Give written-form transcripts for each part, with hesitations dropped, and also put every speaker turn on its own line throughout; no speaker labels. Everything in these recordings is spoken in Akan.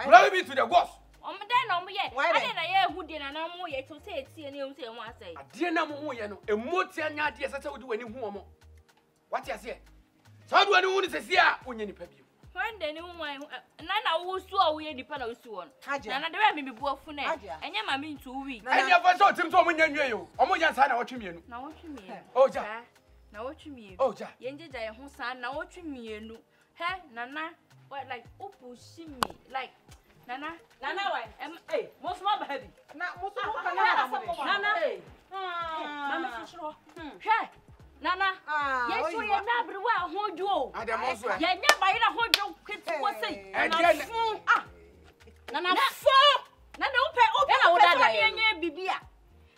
Glory be to the gods.
Why then I hear who did an ammo yet to say it's any one say.
Dear Namu, a motian yard, I do any woman. What you say? So do anyone say, yeah, when you pay you.
When the new one, none of who saw we depend on soon. Hajia, and I may be both for now. And I mean 2 weeks.
I never saw him to when you. Oh, my son, what you mean?
Now what you mean?
Oh, ja.
Now what you mean?
Oh, ja.
Yenja, who son, now what you mean? Hey, Nana, what like Upu shimmy, like Nana, why? Hey, most my baby. Not most of Nana, hey, Nana, hey, Nana, yes, we are not very well, hold you. I am also, yeah, never in a hold you, kids was saying, and Nana, Nana, open, Bibia.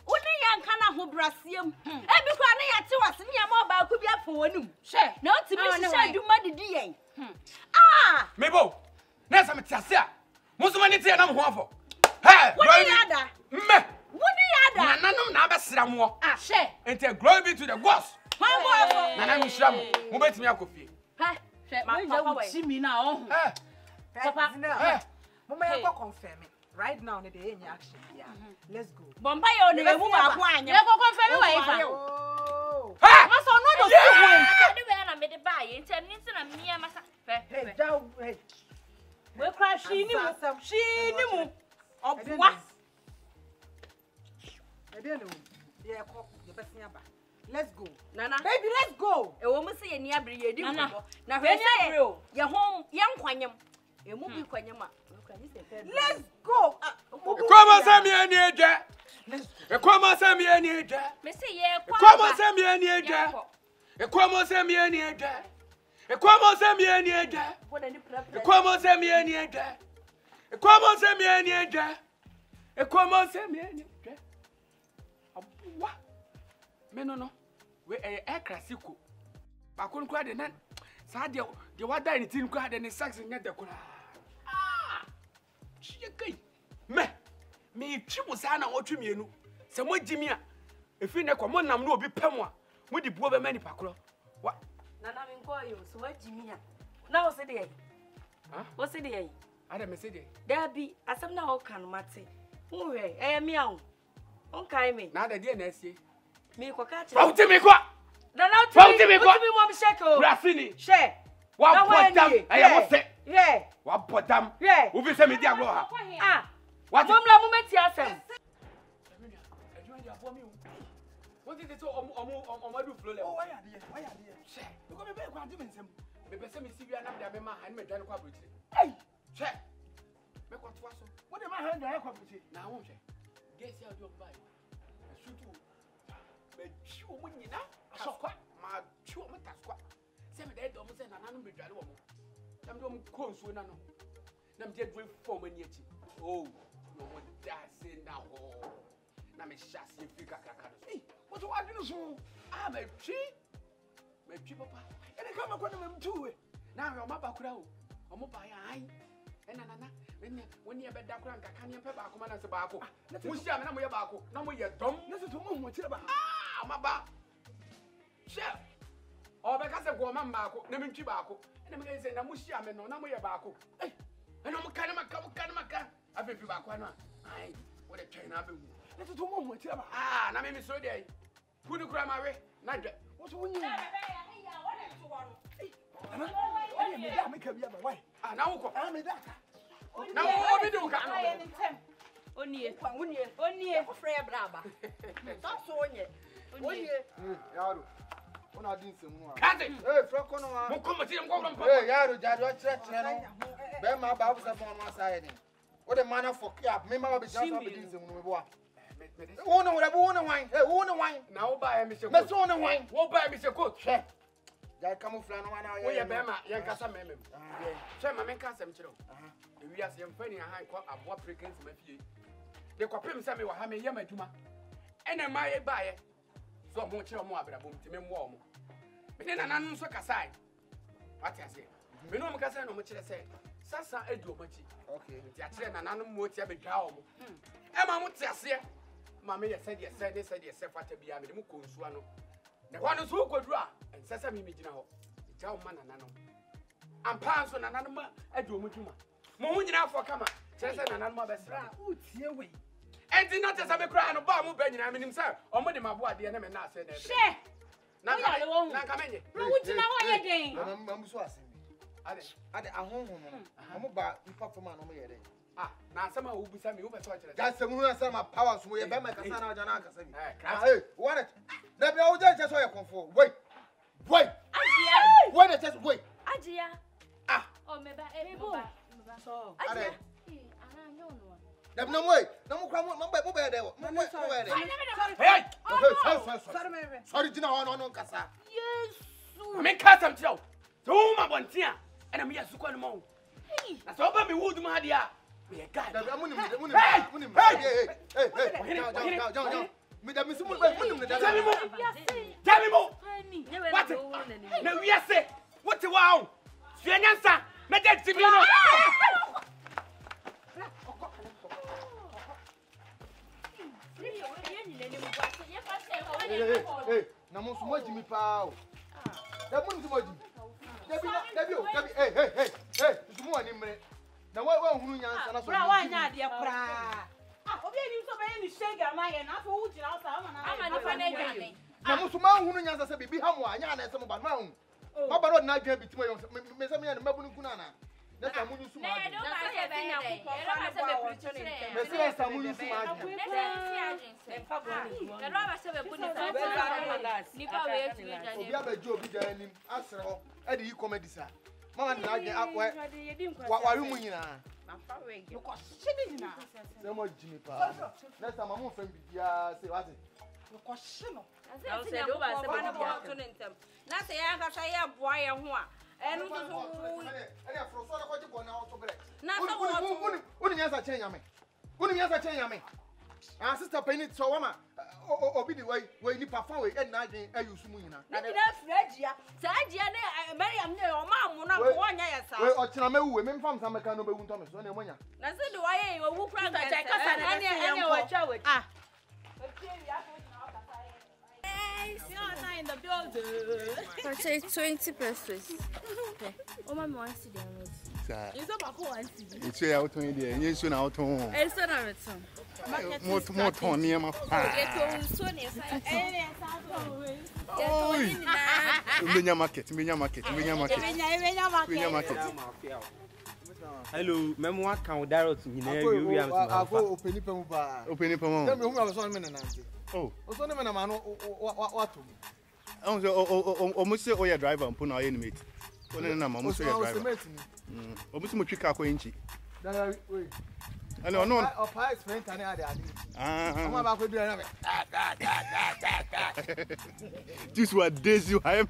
Only young can who Brasium. Every one I to us near mobile could be up for one. Share, not to me, do muddy DA. Ah,
Mabel, there's some Tassia. Most money to an waffle. Hey,
what the other? What the other?
None of them more.
Ah, share,
and take glory be to the boss. And I'm sham, who makes me a coffee.
Hey, my see me now.
Papa, Mama, confirm it. Right now, the day in action. Yeah, let's go.
Bombay on the woman, never confirm away.
Oh,
ha! My son, what do I made a buy in 10 minutes and me and my son. Hey, we'll crash. She knew. Of what?
I don't know. Yeah, the best nearby. Let's go.
Nana,
baby, let's go.
A woman say a near breed. Now, when you're home, young Quanyam, a movie Quanyama.
Let's go.
Come on, send me any age. Come on, send me any age. Come on, send me any age. Come on, send me any age. Come on, send me any age. Come on, send me any age. Come on, send me any age. Come on, send me any age. What? Me no. We a classico. But couldn't cry the net. Sadia, the water in the tin cried and the sax in the cura. Me chimusana what you mean. Some way Jimmy. If you never come on, I'm no be pemwa. With the poor many pacro. What?
Nana, I'm going you. So what Jimmy? Now, what's the day? What's the day?
I don't say
there be as some now can matter. Oh, I am meow. Okay, me.
Now the DNS.
Me, what catch?
How to make what?
Now, tell me what you want to check.
Raffini.
Share.
What I am say.
Yeah.
What put them?
Yeah.
Who will send me the
ah.
What?
Moment, yes.
What did they say? On do flow?
Oh, why are you?
Check. You're going to be a quantum. Maybe some see you and I'm a done corporate. Hey, check. Make what was what am I heard the corporate? Now, won't you? Guess you'll buy. Shoot you. But you wouldn't you know? So quite my 2 meters squat. Send me that almost and I'm be dry. I'm doing course when I know. I'm dead with 4 minutes. Oh, no one that's in now. Now, me chassis if you can't. Hey, what do I do? So I'm a tree. My tree, papa. And I come up to it. Now you're my background. I'm up by eye. And Nana, when you're bed, I can't hear Papa come as a barco. Who's your number? No more, you're dumb. Listen to me, what's about? Ah, my back. Chef. Or because of woman barco, never chibaco. And I'm going to say, Namushia, no, no more barco. Hey, and I'm kind of a I feel back one. Aye, what a train I've been. Listen to me, what's about? Ah, now maybe so day. Who do cry my way? Not that. What's when you? Now, I'm a doctor. Now, what we do?
Onie.
Frey braba. Stop so onye.
Yaro. Ona din semu a.
Kaze.
Frako no a.
Mo ko mati mo ko mpa.
Yaro jado chere no. Be ma ba bu se fon no aside ni. O de mana for cap, me ma be jasa be din semu no me bo a. Wo no wura wo no wan. Wo no wan.
Na wo ba ya mi se ko.
Me so no wan.
Wo ba ya mi se ko.
Hwe. Jai camouflage no wana
Wo ye be ma ye nkasa memem. Hwe ma me nkasa m kire o. Ewi ase ye mfani aha ko aboa pregnancy ma fie. De ko pem se me wa ha me ye maduma. Ena ma ye ba ye. So mo kire mo abrabom timi mo mo. Me ne nanan so kasai. Ati ase. Me no mo kasai no mo kire se. Sasa edu omachi.
Okay.
Ti a kire nanan mo ti abedwa o mo. E ma mo ti ase. Ma me ye se de se fata bia me de mo konsuwa no. Ne ho no so koduru a ensesa me gina ho. Ja o ma nanan. Ampa so nanan ma edu omuduma. Mo hu nyina afọ kama. Kire se nanan ma be sra.
Utie we.
Enti na tesa me kra no ba mo ba nyina me nim se o mo de mabo ade na me na ase na ebe.
She.
Na ka menye.
Bro, wutina ho ye den.
Mam so asem. Ade ahonhon no. Mo ba mpa fama no mo ye den.
Ah, na asema wo busa me wo be so kire.
Ja semu no asema power so ye be ma kasa na jana kasa bi.
Hey,
what it? Na be o je so ye konfo. Wait.
Hajia.
Wait the test wait.
Hajia.
Ah.
Oh, me ba.
So.
Hajia.
Dabna moy, na mo kwa mo be de wo. Mo be de.
Hey!
Sorry.
Sorry jina ho no kasa.
Yesu.
Me kasa mtio. So wo ma bontia. Ena me yesu kwa no mo. Na so ba me wood ma de a. Me God.
Dabna munim.
Hey!
Hey. Me da misimu munim da.
Tell me more. What? Na wi ase. What wow? Suenyansa. Me de timi no.
Hey, na mo sumo jimi pa o. Da mo sumo jimi. Dabi, hey, sumo ani mre. Na wa hunu nyansa na so.
Bra wa nya de kra. Obi ani so be ni shege ma ye na so wu jina o sa ama
ni fa na gane.
Na mo sumo hunu nyansa se bibi ha mo anya na ese mo ba ma hu. Ma ba no na adwa bitimo yo me se me ya na mabunu kuna na. Na sa munyu suma.
Na do ba se be nya ko fa se be preach ni.
Me se sa munyu suma.
Na do ba se be buni fa. Ni pa we tu nya ni.
Obi abaji obi da anim asre ho. E de yi comedy sa. Mama na agye akwa. Wa wi mu nyina.
Na fa we ge. Ko shini nyina.
Se mo jimi pa. Na sa mamu fam bibia se what?
Ko shino.
Na se do ba se be bia to ntem. Na se ya ka sa ya boa ye ho a. Enu so
ele afro so na ko ji bona auto break.
Na so wo
uni nyansa chen yame. Ah sister penny so wa ma obi di we ni pafa we e na adwen ayusu mu nyina.
Na bida frajia. Sa ajia ne mariam ne o ma mu na ko nya ya sa.
We o china mewu we memfam sa meka no bewu nto me so na emonya.
Na se do wa ye wo wu kra ga kasa na ene wa twa we. Ah. In the building. Say 20 pesos. Okay. Oh, my mom wants to do it. It's about who wants to do it.
It's your auto idea. Yes, soon out home.
It's not a return.
More ton near my
Hello, Memo account direct to you.
I go open it.
Open it.
Oh, what's on the man? What?
Almost say, oh, your driver and put our enemy. What in a moment, almost much car coinchi. I know, no,
of high strength and
this was days you have.